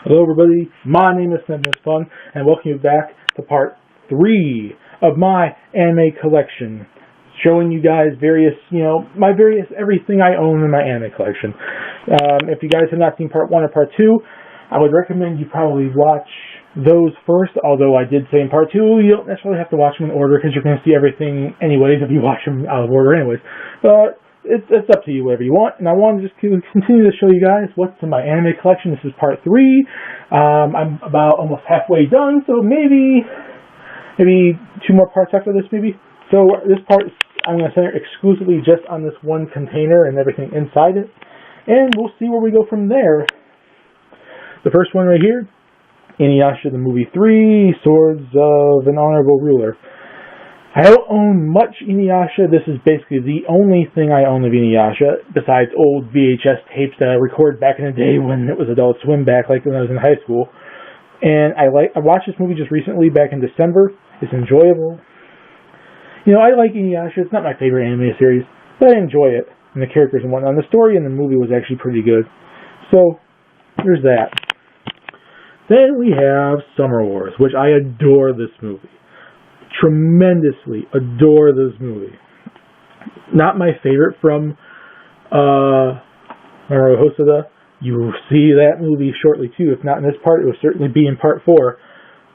Hello everybody, my name is Sniffles Fun, and welcome you back to part 3 of my anime collection. Showing you guys various, everything I own in my anime collection. If you guys have not seen part 1 or part 2, I would recommend you probably watch those first, although I did say in part 2, you don't necessarily have to watch them in order, because you're going to see everything anyways if you watch them out of order anyways. But it's up to you, whatever you want, and I want to just continue to show you guys what's in my anime collection. This is part 3. I'm about almost halfway done, so maybe 2 more parts after this, maybe. So this part, I'm going to center exclusively just on this one container and everything inside it, and we'll see where we go from there. The first one right here, Inuyasha the Movie 3, Swords of an Honorable Ruler. I don't own much Inuyasha. This is basically the only thing I own of Inuyasha, besides old VHS tapes that I recorded back in the day when it was Adult Swim, back like when I was in high school. And I watched this movie just recently, back in December. It's enjoyable. I like Inuyasha. It's not my favorite anime series, but I enjoy it, and the characters and whatnot. And the story in the movie was actually pretty good. So, there's that. Then we have Summer Wars, which I adore this movie. Tremendously adore this movie. Not my favorite from Mamoru Hosoda. You will see that movie shortly too. If not in this part, it will certainly be in part 4.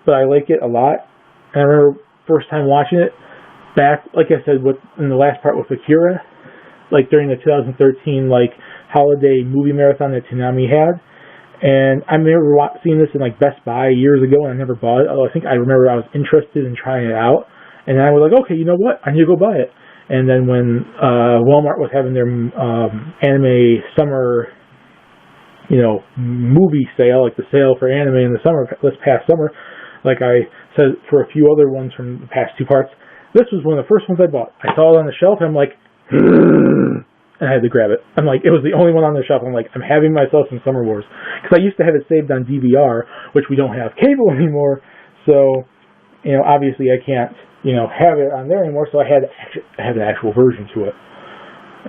But I like it a lot. And I remember first time watching it back, like I said, in the last part with Akira, like during the 2013 holiday movie marathon that Toonami had. And I remember seeing this in Best Buy years ago, and I never bought it. Although I remember I was interested in trying it out, and then I was like, okay, you know what? I need to go buy it. And then when Walmart was having their anime summer, movie sale, like the sale for anime in the summer, this past summer, like I said for a few other ones from the past 2 parts, this was one of the first ones I bought. I saw it on the shelf, and I'm like, and I had to grab it. It was the only one on the shelf. I'm like, I'm having myself some Summer Wars. Because I used to have it saved on DVR, which we don't have cable anymore. So, obviously I can't, have it on there anymore. So I had to have an actual version to it.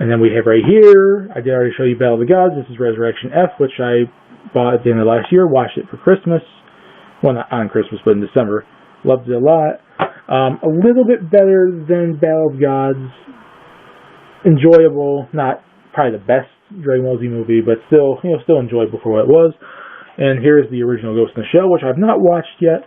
And then we have right here, I did already show you Battle of the Gods. This is Resurrection F, which I bought at the end of last year. Watched it for Christmas. Well, not on Christmas, but in December. Loved it a lot. A little bit better than Battle of Gods. Enjoyable, not probably the best Dragon Ball Z movie, but still enjoyable for what it was. And here's the original Ghost in the Shell, which I've not watched yet.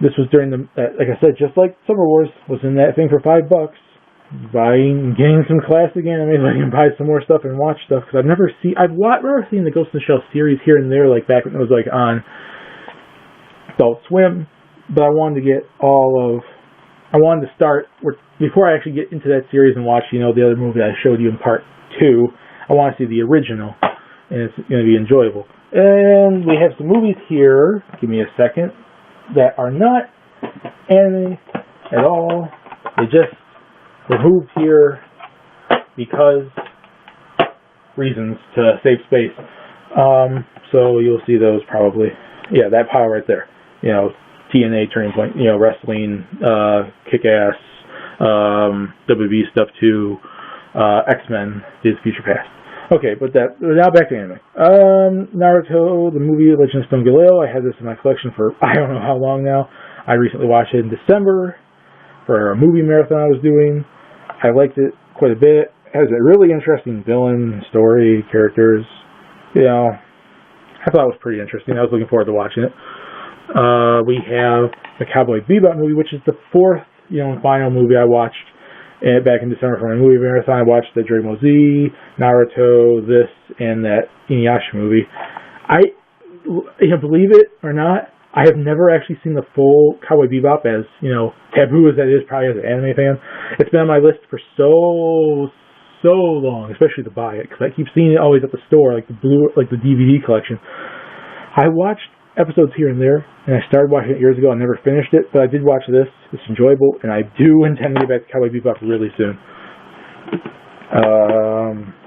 This was during like I said, just like Summer Wars, was in that thing for $5. Getting some classic anime, so I can buy some more stuff and watch stuff, because I've never seen the Ghost in the Shell series here and there, like back when it was on Adult Swim, but I wanted to start before I actually get into that series and watch, the other movie I showed you in part 2. I want to see the original, and it's going to be enjoyable. And we have some movies here, give me a second, that are not anime at all. They just were moved here because reasons to save space. So you'll see those probably. Yeah, that pile right there. TNA Turning Point, wrestling, Kick-Ass, WB stuff too, X-Men, Days of Future Past. Okay, but now back to anime. Naruto, the movie Legend of Stone Galileo. I had this in my collection for I don't know how long now. I recently watched it in December for a movie marathon I was doing. I liked it quite a bit. It has a really interesting villain, story, characters. I thought it was pretty interesting. I was looking forward to watching it. We have the Cowboy Bebop movie, which is the 4th, final movie I watched back in December for my movie marathon. I watched the Dragon Ball Z, Naruto, this, and that Inuyasha movie. Believe it or not, I have never actually seen the full Cowboy Bebop, as, taboo as that is probably as an anime fan. It's been on my list for so long, especially to buy it, because I keep seeing it always at the store, like the DVD collection. I watched episodes here and there, and I started watching it years ago. I never finished it, but I did watch this. It's enjoyable, and I do intend to get back to Cowboy Bebop really soon.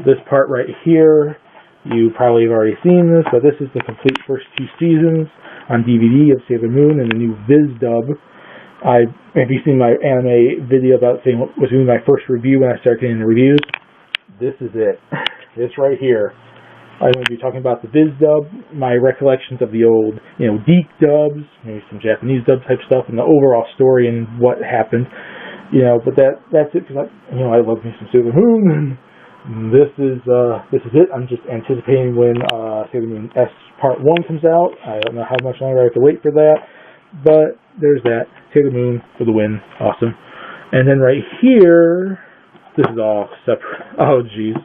This part right here, you probably have already seen this, but this is the complete first 2 seasons on DVD of Sailor Moon and the new Viz dub. Have you seen my anime video about saying what was doing my first review when I started getting the reviews? This is it. This right here I'm going to be talking about the Viz dub, my recollections of the old, Deke dubs, maybe some Japanese dub type stuff, and the overall story and what happened. But that's it, because I love me some Sailor Moon, and this is it. I'm just anticipating when Sailor Moon S Part 1 comes out. I don't know how much longer I have to wait for that, but there's that. Sailor Moon for the win. Awesome. And then right here, this is all separate. Oh, geez.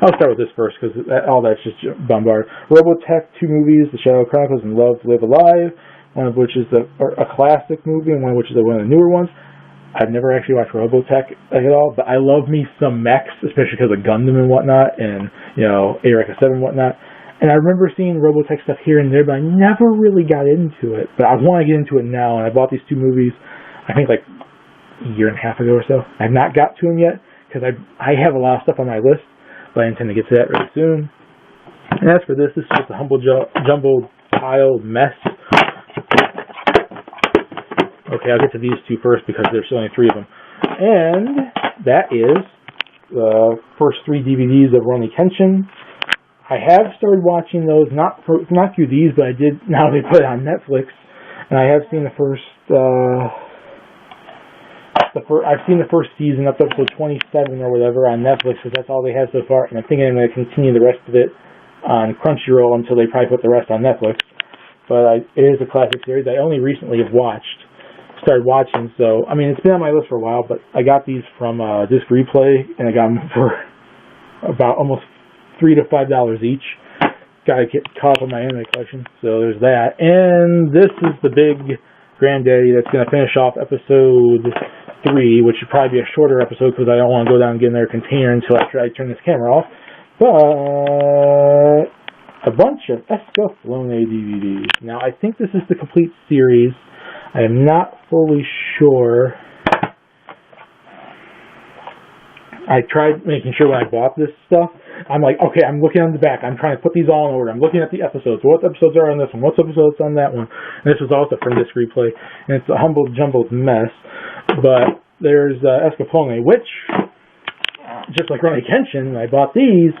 I'll start with this first, because all that's just bombard. Robotech, 2 movies, The Shadow Chronicles and Love, Live Alive, one of which is a classic movie, and one of which is one of the newer ones. I've never actually watched Robotech at all, but I love me some mechs, especially because of Gundam and whatnot, and, Eureka 7 and whatnot. And I remember seeing Robotech stuff here and there, but I never really got into it. But I want to get into it now, and I bought these 2 movies, I think like a year and a half ago or so. I've not got to them yet, because I have a lot of stuff on my list, but I intend to get to that really soon. And as for this is just a humble jumbled pile mess. Okay, I'll get to these 2 first, because there's only 3 of them. And that is the first 3 DVDs of Rurouni Kenshin. I have started watching those, not through these, but I did, now they put it on Netflix. And I have seen the first, I've seen the first season up to episode 27 or whatever on Netflix, because that's all they have so far. And I'm thinking I'm going to continue the rest of it on Crunchyroll until they probably put the rest on Netflix. But it is a classic series I only recently have started watching. So, it's been on my list for a while, but I got these from Disc Replay, and I got them for about almost $3 to $5 each. Gotta get caught up on my anime collection, so there's that. And this is the big granddaddy that's going to finish off episode 3, which should probably be a shorter episode, because I don't want to go down and get in their container until after I turn this camera off. But a bunch of Escaflowne DVDs. Now, I think this is the complete series. I am not fully sure. I tried making sure when I bought this stuff, I'm like, okay, I'm looking on the back. I'm trying to put these all in order. I'm looking at the episodes. What episodes are on this one? What episodes on that one? And this was also from Disc Replay. And it's a humble, jumbled mess. But there's Escaflowne, which, just like Rurouni Kenshin, when I bought these,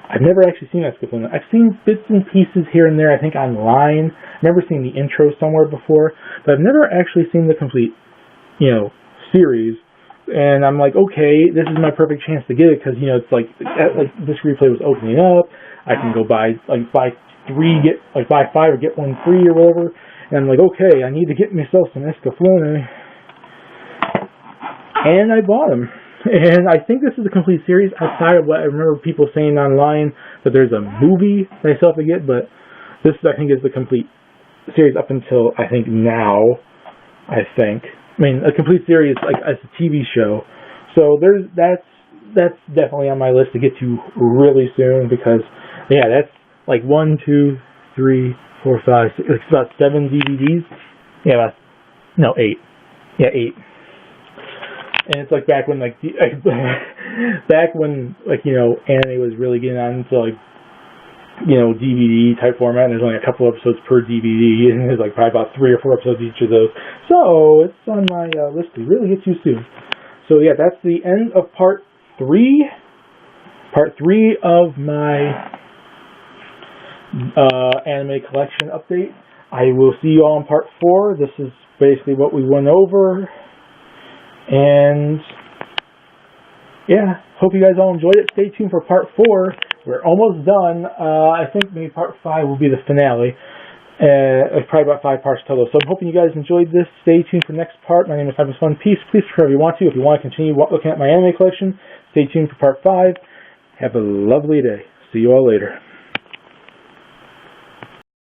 I've never actually seen Escaflowne. I've seen bits and pieces here and there, I think, online. I've never seen the intro somewhere before. But I've never actually seen the complete, series. And I'm like, okay, this is my perfect chance to get it, because, it's like Disc Replay was opening up. I can go buy 5 or get 1 free or whatever. And I'm like, okay, I need to get myself some Escaflowne. And I bought them. And I think this is a complete series outside of what I remember people saying online, that there's a movie that I still have to get, but this, I think, is the complete series up until, I think, now, a complete series, like, as a TV show. So that's definitely on my list to get to really soon, because, yeah, that's like 1, 2, 3, 4, 5, 6, it's about 7 DVDs. Yeah, 8. Yeah, 8. And it's like back when, anime was really getting on to, DVD type format, and there's only a couple episodes per DVD, and there's probably about 3 or 4 episodes each of those. So it's on my list to really get to soon. So yeah, that's the end of part 3. Part 3 of my anime collection update. I will see you all in part 4. This is basically what we went over. And yeah, hope you guys all enjoyed it. Stay tuned for part 4. We're almost done. I think maybe part 5 will be the finale. It's probably about 5 parts total. So I'm hoping you guys enjoyed this. Stay tuned for the next part. My name is Hypus Fun Peace. Please subscribe if you want to. If you want to continue looking at my anime collection, stay tuned for part 5. Have a lovely day. See you all later.